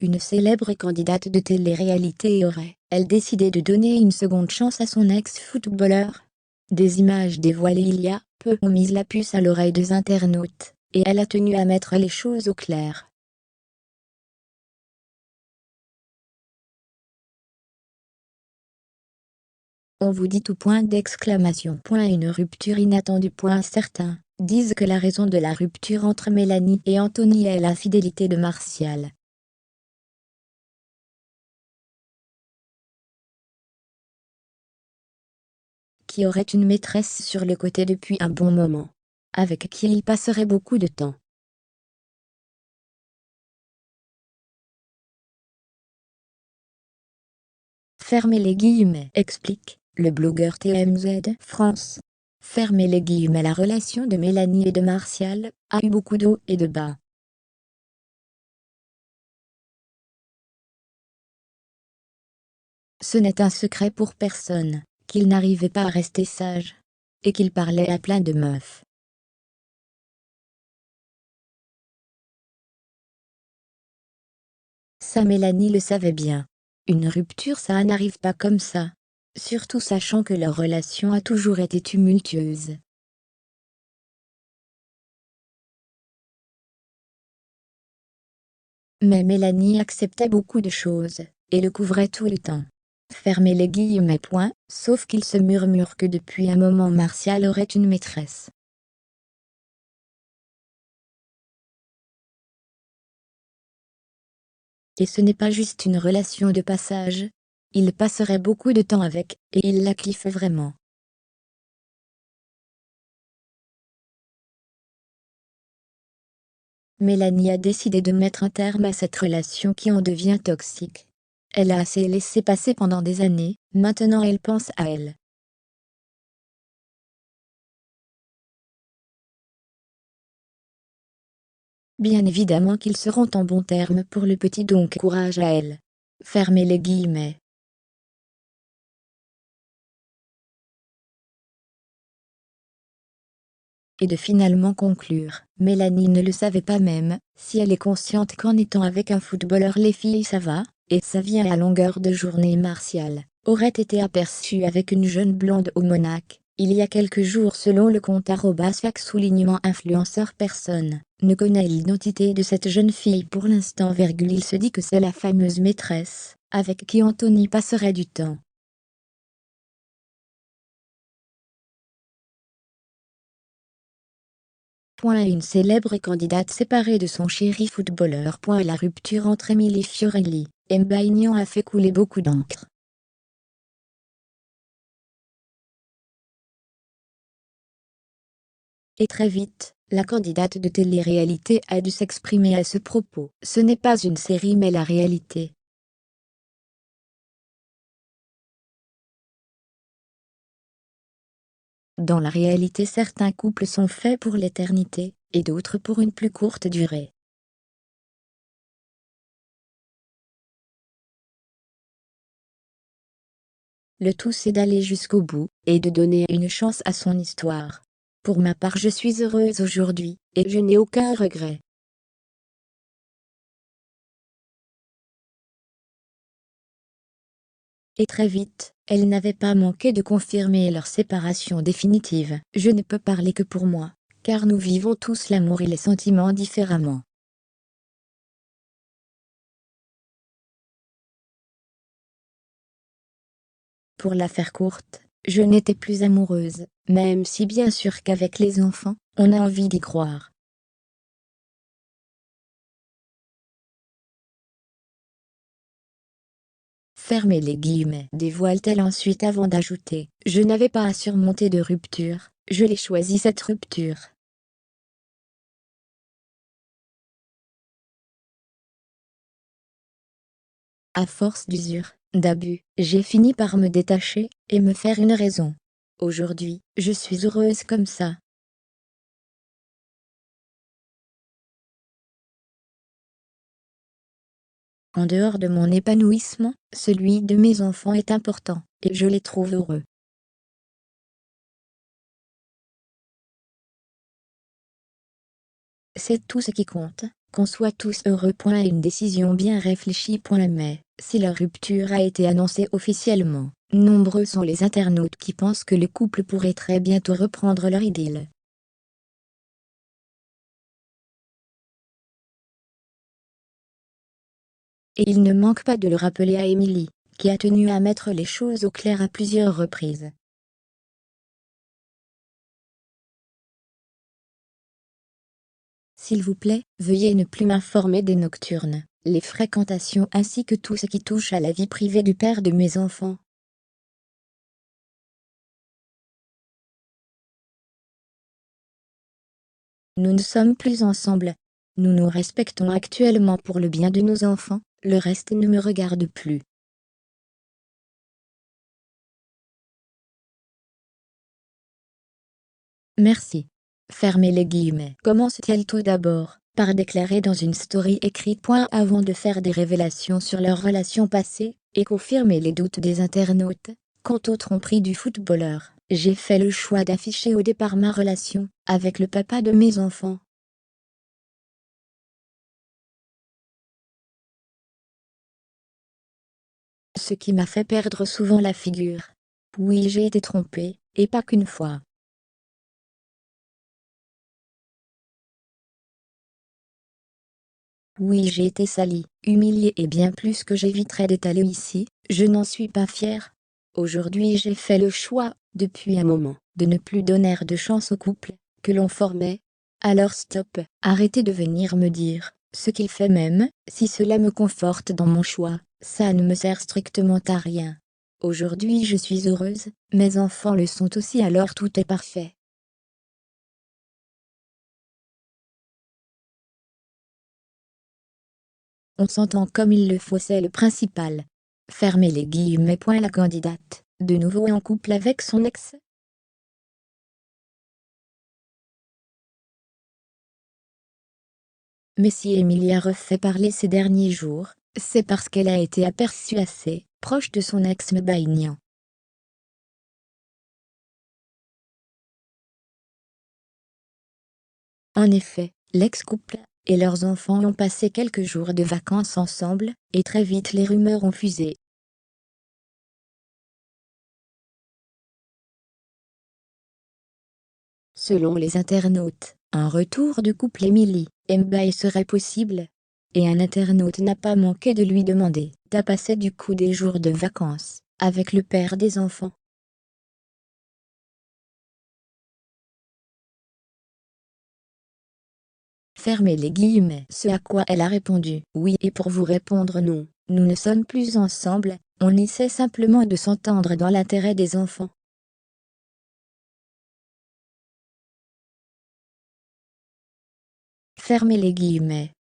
une célèbre candidate de télé-réalité aurait, elle, décidé de donner une seconde chance à son ex-footballeur. Des images dévoilées il y a peu ont mis la puce à l'oreille des internautes, et elle a tenu à mettre les choses au clair. On vous dit tout, point d'exclamation. Une rupture inattendue. Certains disent que la raison de la rupture entre Mélanie et Anthony est l'infidélité de Martial, qui aurait une maîtresse sur le côté depuis un bon moment, avec qui il passerait beaucoup de temps. Fermez les guillemets, explique le blogueur TMZ France. Fermez les guillemets. La relation de Mélanie et de Martial a eu beaucoup d'hauts et de bas. Ce n'est un secret pour personne qu'il n'arrivait pas à rester sage, et qu'il parlait à plein de meufs. Ça, Mélanie le savait bien. Une rupture, ça n'arrive pas comme ça. Surtout sachant que leur relation a toujours été tumultueuse. Mais Mélanie acceptait beaucoup de choses, et le couvrait tout le temps. Fermez les guillemets. Sauf qu'il se murmure que depuis un moment Martial aurait une maîtresse. Et ce n'est pas juste une relation de passage. Il passerait beaucoup de temps avec, et il la kiffe vraiment. Mélanie a décidé de mettre un terme à cette relation qui en devient toxique. Elle a assez laissé passer pendant des années, maintenant elle pense à elle. Bien évidemment qu'ils seront en bons termes pour le petit, donc courage à elle. Fermez les guillemets. Et de finalement conclure, Mélanie ne le savait pas même, si elle est consciente qu'en étant avec un footballeur les filles ça va, et ça vient à longueur de journée. Martial aurait été aperçu avec une jeune blonde au Monaco, il y a quelques jours selon le compte @fac soulignement influenceur. Personne ne connaît l'identité de cette jeune fille pour l'instant. Il se dit que c'est la fameuse maîtresse, avec qui Anthony passerait du temps. Une célèbre candidate séparée de son chéri footballeur. La rupture entre Émilie Fiorelli et Mbaignan a fait couler beaucoup d'encre. Et très vite, la candidate de télé-réalité a dû s'exprimer à ce propos. Ce n'est pas une série mais la réalité. Dans la réalité, certains couples sont faits pour l'éternité, et d'autres pour une plus courte durée. Le tout, c'est d'aller jusqu'au bout, et de donner une chance à son histoire. Pour ma part, je suis heureuse aujourd'hui, et je n'ai aucun regret. Et très vite, elle n'avait pas manqué de confirmer leur séparation définitive. Je ne peux parler que pour moi, car nous vivons tous l'amour et les sentiments différemment. Pour la faire courte, je n'étais plus amoureuse, même si bien sûr qu'avec les enfants, on a envie d'y croire. Fermez les guillemets, dévoile-t-elle ensuite avant d'ajouter: je n'avais pas à surmonter de rupture, je l'ai choisi cette rupture. À force d'usure, d'abus, j'ai fini par me détacher, et me faire une raison. Aujourd'hui, je suis heureuse comme ça. En dehors de mon épanouissement, celui de mes enfants est important, et je les trouve heureux. C'est tout ce qui compte. qu'on soit tous heureux. Une décision bien réfléchie. Mais, si leur rupture a été annoncée officiellement, nombreux sont les internautes qui pensent que le couple pourrait très bientôt reprendre leur idylle. Et il ne manque pas de le rappeler à Emily, qui a tenu à mettre les choses au clair à plusieurs reprises. S'il vous plaît, veuillez ne plus m'informer des nocturnes, les fréquentations ainsi que tout ce qui touche à la vie privée du père de mes enfants. Nous ne sommes plus ensemble. Nous nous respectons actuellement pour le bien de nos enfants, le reste ne me regarde plus. Merci. Fermez les guillemets. Commence-t-elle tout d'abord par déclarer dans une story écrite avant de faire des révélations sur leur relation passée, et confirmer les doutes des internautes. Quant aux tromperies du footballeur, j'ai fait le choix d'afficher au départ ma relation avec le papa de mes enfants. Ce qui m'a fait perdre souvent la figure. Oui, j'ai été trompée, et pas qu'une fois. Oui, j'ai été salie, humiliée et bien plus que j'éviterais d'étaler ici, je n'en suis pas fière. Aujourd'hui j'ai fait le choix, depuis un moment, de ne plus donner de chance au couple que l'on formait. Alors stop, arrêtez de venir me dire ce qu'il fait, même si cela me conforte dans mon choix, ça ne me sert strictement à rien. Aujourd'hui je suis heureuse, mes enfants le sont aussi, alors tout est parfait. On s'entend comme il le faut, c'est le principal. Fermez les guillemets. La candidate, de nouveau en couple avec son ex. Mais si Emilia refait parler ces derniers jours, c'est parce qu'elle a été aperçue assez proche de son ex Mbaignan. En effet, l'ex-couple et leurs enfants ont passé quelques jours de vacances ensemble, et très vite les rumeurs ont fusé. Selon les internautes, un retour du couple Emily Mbaye serait possible. Et un internaute n'a pas manqué de lui demander: t'as passé du coup des jours de vacances avec le père des enfants? Fermez les guillemets. Ce à quoi elle a répondu: oui, et pour vous répondre non, nous ne sommes plus ensemble, on essaie simplement de s'entendre dans l'intérêt des enfants. Fermez les guillemets.